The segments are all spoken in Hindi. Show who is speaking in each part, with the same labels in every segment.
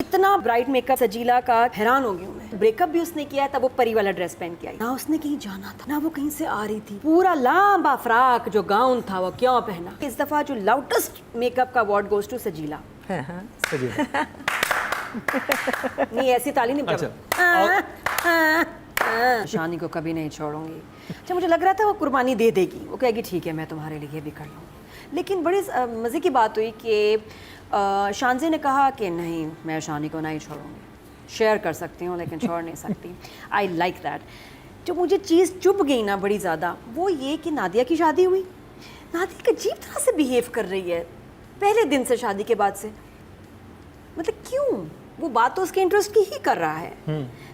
Speaker 1: इतना ब्राइट मेकअप सजीला का, हैरान हो गई हूँ मैं। ब्रेकअप भी उसने किया है, तब वो परी वाला ड्रेस पहन के आई, ना उसने कहीं जाना था ना वो कहीं से आ रही थी, पूरा लंबा फ्रॉक जो गाउन था वो क्यों पहना। इस दफा जो लाउडेस्ट मेकअप का अवार्ड गोज टू सजीला।
Speaker 2: सजीला
Speaker 1: नहीं ऐसी ताली नहीं
Speaker 2: अच्छा।
Speaker 1: शानी को कभी नहीं छोड़ूंगी। अच्छा मुझे लग रहा था वो कुर्बानी दे देगी, वो कहेगी ठीक है मैं तुम्हारे लिए भी कर लूँगी। लेकिन बड़ी मज़े की बात हुई कि शानज़े ने कहा कि नहीं मैं शानी को नहीं छोड़ूंगी, शेयर कर सकती हूँ लेकिन छोड़ नहीं सकती। I like that. जो मुझे चीज़ चुभ गई ना बड़ी ज़्यादा, वो ये कि नादिया की शादी हुई, नादिया एक अजीब तरह से बिहेव कर रही है पहले दिन से, शादी के बाद से। मतलब क्यों? वो बात तो उसके इंटरेस्ट की ही कर रहा है,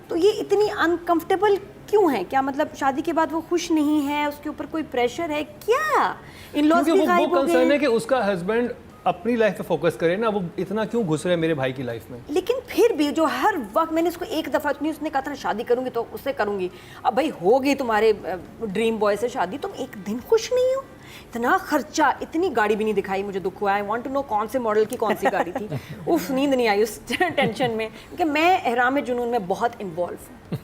Speaker 1: तो ये इतनी अनकंफर्टेबल क्यों है? क्या मतलब शादी के बाद वो खुश नहीं है, उसके ऊपर कोई प्रेशर है क्या? इन-लॉज भी गायब हो गए।
Speaker 2: कंसर्न है कि उसका हस्बैंड अपनी लाइफ पे फोकस करे ना, वो इतना क्यों घुस रहा है मेरे भाई की लाइफ में।
Speaker 1: लेकिन फिर भी जो हर वक्त मैंने उसको एक दफ़ा, उसने कहा था ना शादी करूंगी तो उससे करूंगी, अब भाई हो गई तुम्हारे ड्रीम बॉय से शादी, तुम एक दिन खुश नहीं हो? इतना खर्चा, इतनी गाड़ी भी नहीं दिखाई, मुझे दुख हुआ। आई वांट टू नो कौन से मॉडल की कौन सी गाड़ी थी। उफ नींद नहीं आई उस टेंशन में, क्योंकि मैं एहराम जुनून में बहुत इन्वॉल्व हूँ।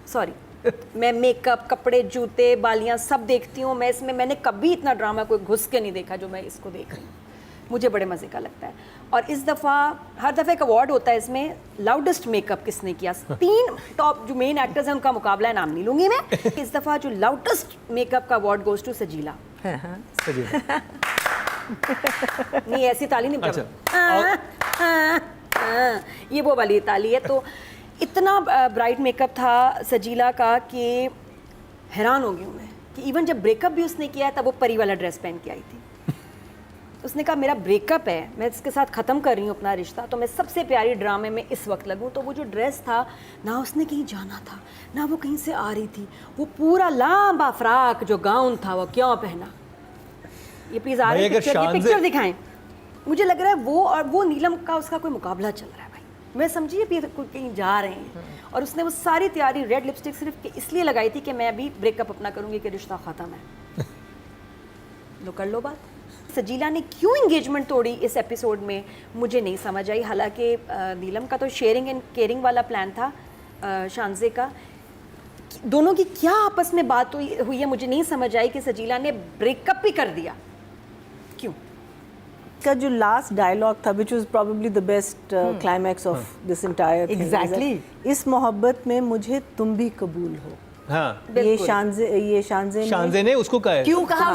Speaker 1: सॉरी, मैं मेकअप, कपड़े, जूते, बालियाँ सब देखती हूँ मैं इसमें। मैंने कभी इतना ड्रामा कोई घुस के नहीं देखा जो मैं इसको देख रही हूँ। मुझे बड़े मज़े का लगता है। और इस दफ़ा हर दफ़ा एक अवार्ड होता है इसमें, लाउडेस्ट मेकअप किसने किया। 3 टॉप जो मेन एक्टर्स हैं उनका मुकाबला है, नाम नहीं लूँगी मैं। इस दफ़ा जो लाउडेस्ट मेकअप का अवार्ड गोज टू सजीला।
Speaker 2: सजीला
Speaker 1: नहीं ऐसी ताली नहीं
Speaker 2: अच्छा।
Speaker 1: ये वो वाली ताली है। तो इतना ब्राइट मेकअप था सजीला का कि हैरान हो गई हूँ मैं कि इवन जब ब्रेकअप भी उसने किया है तब वो परी वाला ड्रेस पहन के आई थी। उसने कहा मेरा ब्रेकअप है, मैं इसके साथ ख़त्म कर रही हूँ अपना रिश्ता, तो मैं सबसे प्यारी ड्रामे में इस वक्त लगूँ। तो वो जो ड्रेस था, ना उसने कहीं जाना था ना वो कहीं से आ रही थी, वो पूरा लंबा फ्रॉक जो गाउन था वो क्यों पहना। ये प्लीज़ आ रही पिक्चर दिखाएं। मुझे लग रहा है वो और वो नीलम का उसका कोई मुकाबला चल रहा है भाई। मैं समझिए भी कहीं जा रहे हैं, और उसने वो सारी तैयारी रेड लिपस्टिक सिर्फ इसलिए लगाई थी कि मैं अभी ब्रेकअप अपना करूँगी कि रिश्ता ख़त्म है। लो कर लो बात। सजीला ने क्यों एंगेजमेंट तोड़ी इस एपिसोड में मुझे नहीं समझ आई। हालांकि नीलम का तो शेयरिंग एंड केयरिंग वाला प्लान था, शानज़े का। दोनों की क्या आपस में बात हुई है मुझे नहीं समझ आई कि सजीला ने ब्रेकअप भी कर दिया क्यों।
Speaker 3: का जो लास्ट डायलॉग था, which was probably the best climax of this entire thing.
Speaker 1: Exactly.
Speaker 3: इस मोहब्बत में मुझे तुम भी कबूल हो।
Speaker 2: हाँ,
Speaker 3: ये शानज़े
Speaker 2: ने उसको कहा है।
Speaker 4: क्यों कहा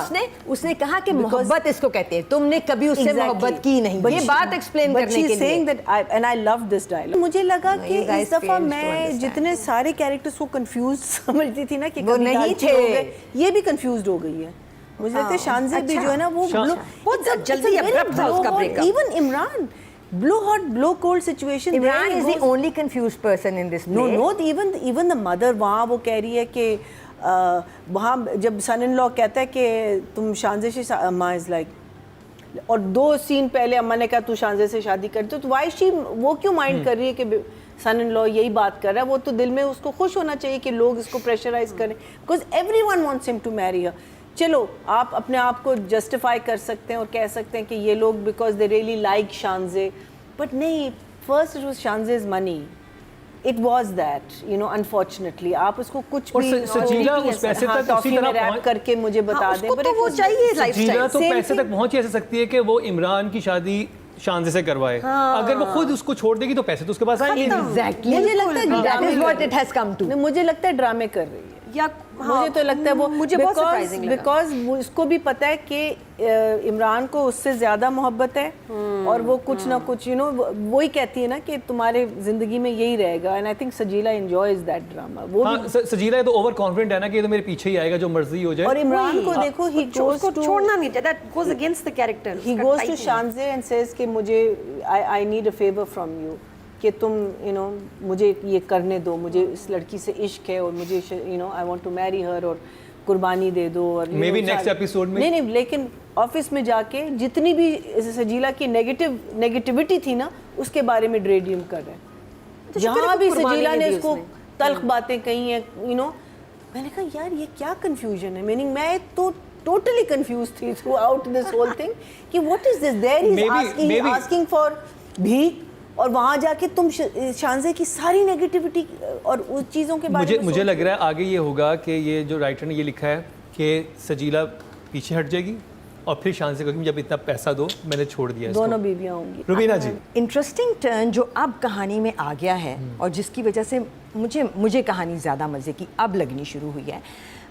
Speaker 4: उसने कहा कि मोहब्बत इसको कहते हैं, तुमने कभी उससे मोहब्बत की नहीं। ये बात एक्सप्लेन करने के लिए।
Speaker 3: and I love this dialogue. मुझे लगा कि इस दफा मैं जितने सारे कैरेक्टर्स को कंफ्यूज समझती थी ना कि
Speaker 4: वो नहीं थे,
Speaker 3: ये भी कंफ्यूज हो गई है। मुझे लगता है शानज़े भी जो है ना वो
Speaker 1: बहुत जल्दी अब्रप्ट था उसका breakup.
Speaker 3: Even Imran, blow hot blow cold situation.
Speaker 4: Imran is the only confused person in this play.
Speaker 3: No, even the mother, वहाँ वो कह रही है कि वहाँ जब सन इन लॉ कहता है कि तुम शानज़े से, अम्मा इज लाइक, और 2 सीन पहले अम्मा ने कहा तू शानज़े से शादी करती हो, तो वाई शी, वो क्यों माइंड कर रही है कि सन इन लॉ यही बात कर रहा है। वो तो दिल में उसको खुश होना चाहिए कि लोग इसको प्रेशराइज करें, because everyone wants him to marry her. चलो आप अपने आप को जस्टिफाई कर सकते हैं और कह सकते हैं कि ये लोग because they really like Shanzay, but नहीं, first it was Shanzay's money, it was that, you know, unfortunately. आप उसको कुछ भी
Speaker 2: सजीला उस पैसे तक उसी तरह
Speaker 3: रैप करके मुझे बता दें,
Speaker 1: पर वो चाहिए लाइफस्टाइल।
Speaker 2: सजीला तो पैसे तक पहुंच ही ऐसे सकती है कि वो इमरान की शादी शानज़े से करवाए। अगर वो खुद उसको छोड़ देगी तो पैसे तो उसके पास आएंगे।
Speaker 4: Exactly.
Speaker 3: मुझे लगता है
Speaker 4: that is what it has come to.
Speaker 3: मुझे लगता है ड्रामे कर रही है,
Speaker 1: या
Speaker 3: मुझे तो लगता है वो,
Speaker 1: मुझे बहुत सरप्राइजिंग लगा,
Speaker 3: बिकॉज उसको भी पता है कि इमरान को उससे ज्यादा मोहब्बत है, और वो कुछ ना कुछ, यू नो, वही कहती है ना कि तुम्हारे जिंदगी में यही रहेगा। And I think Sajeela enjoys that drama. वो
Speaker 2: सजीला तो ओवर कॉन्फिडेंट है ना कि ये तो मेरे पीछे ही आएगा जो मर्जी हो जाए।
Speaker 3: और इमरान को देखो, ही गोस टू,
Speaker 1: छोड़ना नहीं चाहिए, that goes against the character.
Speaker 3: He goes to Shanzay and says कि मुझे I need a favour from you, कि तुम, यू नो, मुझे ये करने दो, मुझे इस लड़की से इश्क है और मुझे, you know, I want to marry her, और कुर्बानी दे दो। और
Speaker 2: मे बी नेक्स्ट एपिसोड में
Speaker 3: नहीं, लेकिन ऑफिस में जाके जितनी भी सजीला की नेगेटिविटी थी ना, उसके बारे में ड्रेडियम कर रहे हैं। जहाँ भी सजीला ने उसको तल्ख बातें कही हैं, यू नो, मैंने कहा यार ये क्या कंफ्यूजन है। मीनिंग मैं तो टोटली कंफ्यूज थी throughout this whole thing कि what is this, there he is asking for भीख, और वहाँ जाके तुम शांजे की सारी नेगेटिविटी और उस चीज़ों के बारे में
Speaker 2: मुझे लग रहा है आगे ये होगा कि ये जो राइटर ने ये लिखा है कि सजीला पीछे हट जाएगी और फिर शांजे को कहेगी जब इतना पैसा दो मैंने छोड़ दिया इसको।
Speaker 3: दोनों बीवियाँ होंगी।
Speaker 2: रुबीना जी,
Speaker 4: इंटरेस्टिंग टर्न जो अब कहानी में आ गया है और जिसकी वजह से मुझे कहानी ज़्यादा मज़े की अब लगनी शुरू हुई है,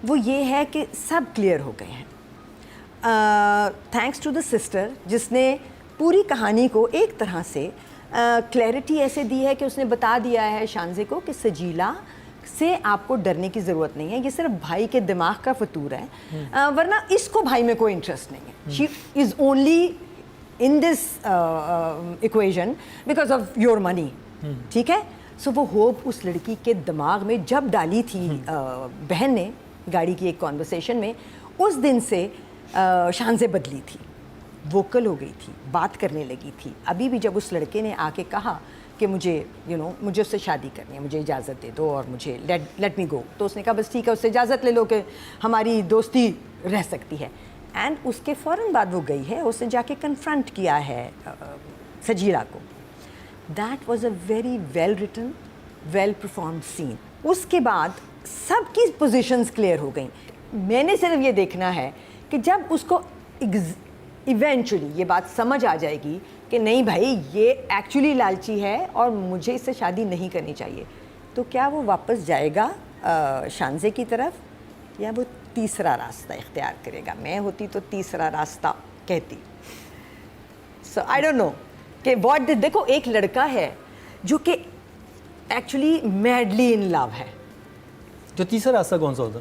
Speaker 4: वो ये है कि सब क्लियर हो गए हैं थैंक्स टू द सिस्टर, जिसने पूरी कहानी को एक तरह से क्लैरिटी ऐसे दी है कि उसने बता दिया है शांजे को कि सजीला से आपको डरने की ज़रूरत नहीं है, ये सिर्फ भाई के दिमाग का फतूर है, वरना इसको भाई में कोई इंटरेस्ट नहीं है। She is only in this equation because of your money, ठीक है। सो वो होप उस लड़की के दिमाग में जब डाली थी बहन ने गाड़ी की एक कॉन्वर्सेशन में, उस दिन से शांजे बदली थी, वोकल हो गई थी, बात करने लगी थी। अभी भी जब उस लड़के ने आके कहा कि मुझे मुझे उससे शादी करनी है, मुझे इजाज़त दे दो और मुझे लेट मी गो, तो उसने कहा बस ठीक है, उससे इजाज़त ले लो कि हमारी दोस्ती रह सकती है। एंड उसके फ़ौरन बाद वो गई है, उसने जाके कन्फ्रंट किया है सजीला को। That was a very well written, well performed scene. उसके बाद सबकी पोजीशंस क्लियर हो गई। मैंने सिर्फ ये देखना है कि जब उसको इवेंचुअली ये बात समझ आ जाएगी कि नहीं भाई ये एक्चुअली लालची है और मुझे इससे शादी नहीं करनी चाहिए, तो क्या वो वापस जाएगा शांजे की तरफ या वो तीसरा रास्ता इख्तियार करेगा? मैं होती तो तीसरा रास्ता कहती। सो आई डोंट नो कि व्हाट देखो, एक लड़का है जो कि एक्चुअली मैडली इन लव है,
Speaker 2: जो तीसरा रास्ता कौन सा होता?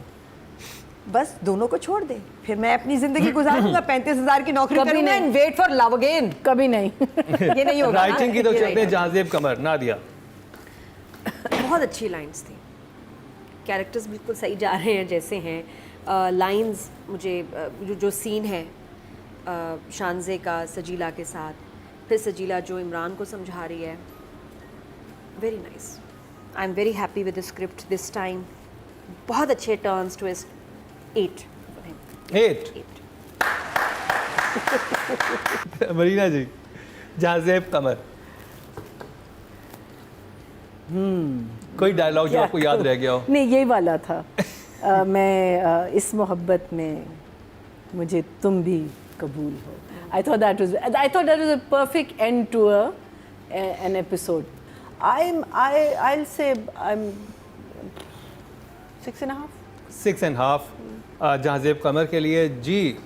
Speaker 4: बस दोनों को छोड़ दे, फिर मैं अपनी जिंदगी गुजारूंगा 35,000 की नौकरी करूंगा and wait for love again.
Speaker 3: कभी नहीं।
Speaker 4: ये नहीं होगा।
Speaker 2: राइटिंग की तो चलते हैं जाज़ेब कमर, नादिया।
Speaker 1: बहुत अच्छी लाइंस थी, कैरेक्टर्स बिल्कुल सही जा रहे हैं जैसे हैं। लाइंस मुझे जो सीन है शांजे का सजीला के साथ, फिर सजीला जो इमरान को समझा रही है, very nice. I am very happy with the script this time. बहुत अच्छे टर्न्स, ट्विस्ट। 8
Speaker 2: मरीना जी, जाज़ेब कमर, कोई डायलॉग जो आपको याद रह गया हो?
Speaker 3: नहीं, यही वाला था। मैं इस मोहब्बत में मुझे तुम भी कबूल हो। I thought that was a perfect end to an episode. I'll say I'm 6.5.
Speaker 2: 6.5 जाज़ेब कमर के लिए। जी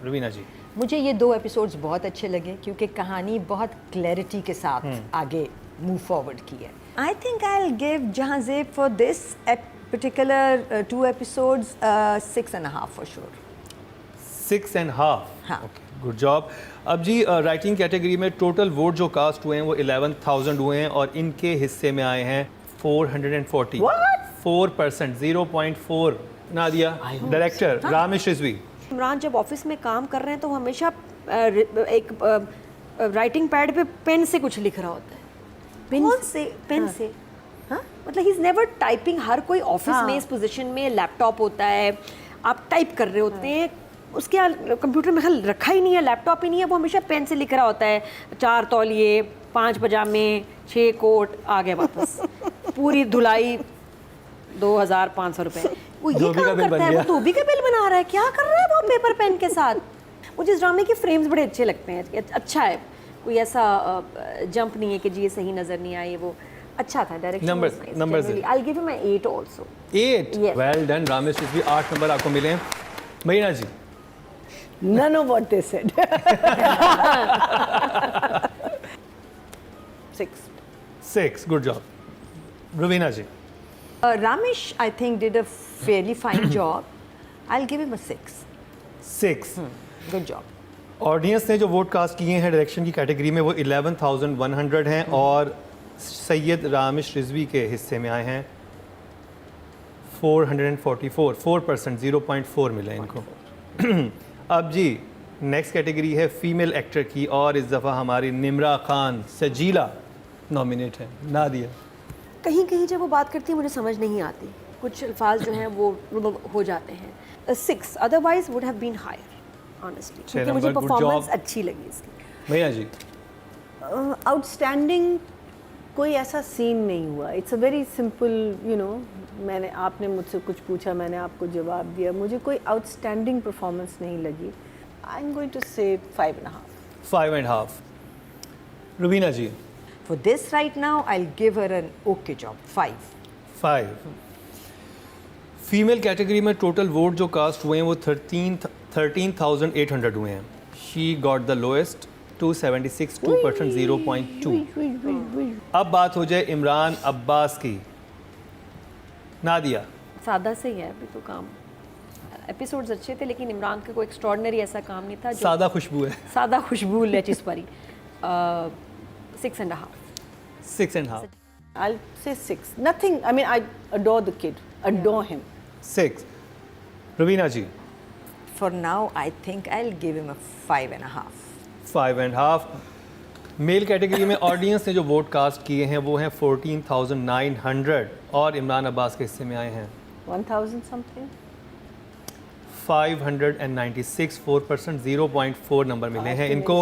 Speaker 2: रुबीना जी,
Speaker 4: मुझे ये 2 एपिसोड्स बहुत अच्छे लगे क्योंकि कहानी बहुत क्लैरिटी के साथ आगे मूव फॉरवर्ड की है। I think I will give Jazeb for this particular 2 episodes 6.5 for sure.
Speaker 2: 6.5।
Speaker 4: हाँ।
Speaker 2: Good job. अब जी राइटिंग कैटेगरी में टोटल वोट जो कास्ट हुए हैं वो 11,000 हुए हैं और इनके हिस्से में आए हैं 440। 4%, 0.4। नादिया, डायरेक्टर रामिश रिजवी।
Speaker 1: इमरान जब ऑफिस में काम कर रहे हैं तो वो हमेशा एक राइटिंग पैड पे पेन से कुछ लिख रहा होता है। कौन से पेन से? हाँ, मतलब ही इज नेवर टाइपिंग। हर कोई ऑफिस में इस पोजीशन में लैपटॉप होता है, आप टाइप कर रहे होते हैं, उसके कंप्यूटर में ख्याल रखा ही नहीं है, लैपटॉप ही नहीं है, वो हमेशा पेन से लिख रहा होता है। 4 तौलिए, 5 पजामे, 6 कोट, आ गए वापस। पूरी धुलाई 2,500 रुपए। वो ये काम करता है, वो धोबी का बिल बना रहा है, क्या कर रहा है वो पेपर पेन के साथ। मुझे इस ड्रामे के फ्रेम्स बड़े अच्छे लगते हैं, अच्छा है, कोई ऐसा जंप नहीं है कि जी ये सही नजर नहीं आए, वो अच्छा था। Direction
Speaker 2: numbers
Speaker 1: I give him 8 also.
Speaker 2: 8। Well done Ramesh Rizvi, 8 number आपको मिले हैं। Marina ji,
Speaker 3: None of what they said.
Speaker 2: 6. Good job. Rubina ji,
Speaker 4: Ramesh, I think, did a fairly fine job. I'll give him a 6.
Speaker 2: 6।
Speaker 4: Good job.
Speaker 2: Audience ने जो वोट कास्ट किए हैं डायरेक्शन की कैटेगरी में वो 11,100 हैं और सैयद रामिश रिजवी के हिस्से में आए हैं 444। 4%, 0.4 मिला इनको। अब जी नेक्स्ट कैटेगरी है फीमेल एक्टर की और इस दफ़ा हमारी निम्रा खान सजीला नॉमिनेट है। नादिया,
Speaker 1: कहीं कहीं जब वो बात करती है मुझे समझ नहीं आती, कुछ अल्फाज जो हैं वो हो जाते हैं। 6, otherwise would have been higher honestly, क्योंकि मुझे परफॉर्मेंस अच्छी लगी इसकी।
Speaker 2: मरीना जी,
Speaker 3: आउटस्टैंडिंग कोई ऐसा सीन नहीं हुआ. It's a very simple, you know, मैंने आपने मुझसे कुछ पूछा, मैंने आपको जवाब दिया. मुझे कोई आउटस्टैंडिंग परफॉर्मेंस नहीं लगी. आई एम गोइंग टू से 5.5.
Speaker 2: 5.5. Rubina ji.
Speaker 4: For this right now, I'll give her an okay job. 5.
Speaker 2: 5. Female category में टोटल वोट जो कास्ट हुए हैं वो 13,800 हुए हैं. She got the lowest 276, 2%, 0.2. अब बात हो जाए इमरान अब्बास की. नादिया.
Speaker 1: सादा से ही है अभी तो काम. एपिसोड्स अच्छे थे लेकिन इमरान का कोई एक्स्ट्रॉर्डनरी ऐसा काम नहीं था जो
Speaker 2: सादा खुशबू है.
Speaker 1: सादा खुशबू लेचिस परी. 6.5.
Speaker 2: 6.5.
Speaker 3: I'll say 6. Nothing. I mean, I adore the kid. Adore him.
Speaker 2: 6. Rubina ji.
Speaker 4: For now, I think I'll give him a 5.5.
Speaker 2: 5.5. Male category में ऑडियंस ने जो वोट कास्ट किए हैं वो हैं 14,900 और इमरान अब्बास के हिस्से में आए हैं
Speaker 3: 1,000 something.
Speaker 2: 596, 4%, 0.4 नंबर मिले हैं इनको.